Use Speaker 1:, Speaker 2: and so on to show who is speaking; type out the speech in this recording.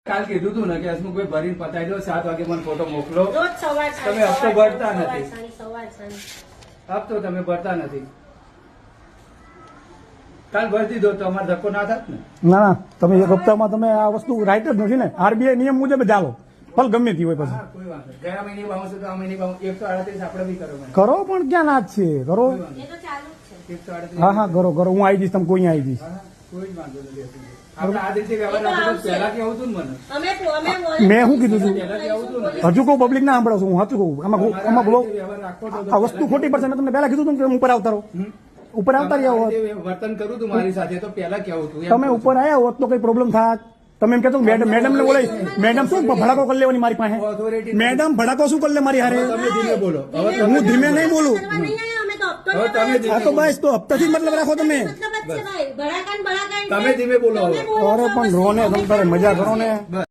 Speaker 1: કાલ કીધું તું ને કે હસમુખભાઈ ભરીને પતાવી દો 7 વાગે મને ફોટો મોકલો.
Speaker 2: રોજ સવાર
Speaker 1: તમે હપ્તો ભરતા નથી.
Speaker 2: સવાર
Speaker 1: હપ્તો તમે ભરતા નથી. કાલ ભરી દીધો તો અમારે ધક્કો ના થાત ને.
Speaker 3: ના ના, તમે એક હપ્તામાં તમે આ વસ્તુ રાઈટ જ નથી ને. આરબીઆઈ નિયમ મુજબ જ હાલો, ફલ ગમે તે હોય પછી
Speaker 1: હા, કોઈ વાંધો નહીં. ગયા મહિને બાઉન્સ તો આ મહિને બાઉન્સ 138 આપણે બી કરો મને.
Speaker 3: કરો, પણ ક્યાં ના જ છે કરો.
Speaker 2: એ તો ચાલુ જ છે.
Speaker 1: 138
Speaker 3: હા હા, કરો કરો, હું આવી જઈશ, તમે કોઈ આવી જઈશ.
Speaker 1: હા, કોઈ જ વાંધો નથી. આપણે આ રીતે વ્યવહાર રાખો તો પહેલા કેવું હતું ને મને.
Speaker 3: મેં શું કીધું છું?
Speaker 1: પહેલા કેવું હતું ને.
Speaker 3: હજુ કહું, પબ્લિક ના સાંભળો છું, હું સાચું કહું. આમાં
Speaker 1: અમારે
Speaker 3: આમાં
Speaker 1: આ
Speaker 3: બોલો,
Speaker 1: રીતે વ્યવહાર રાખવો તો
Speaker 3: આ વસ્તુ ખોટી પડશે. મેં તમને પહેલા કીધું હતું કે ઉપર આવતા રહો, ઉપર આવતા રહ્યા હોત.
Speaker 1: જે વર્તન કરું તું મારી સાથે તો પહેલા કેવું હતું એમ
Speaker 3: તમે
Speaker 1: કહું
Speaker 3: ઉપર આવ્યા હોત તો કઈ પ્રોબ્લેમ થાત. તમે એમ કહેતો મેડમ ને બોલાય, મેડમ શું ભડાકો કરી લેવાની મારી પાસે? મેડમ ભડાકો શું કરી લે મારી હારે?
Speaker 1: છું. તમે ધીમે બોલો. હવે
Speaker 3: હું ધીમે નહીં બોલું.
Speaker 1: હવે તમે
Speaker 3: આ તો બસ તો હપ્તાથી જ મતલબ રાખો તમે.
Speaker 1: તમે ધીમે બોલો હવે.
Speaker 3: અરે પણ રો ને, તમે તારે મજા કરો ને.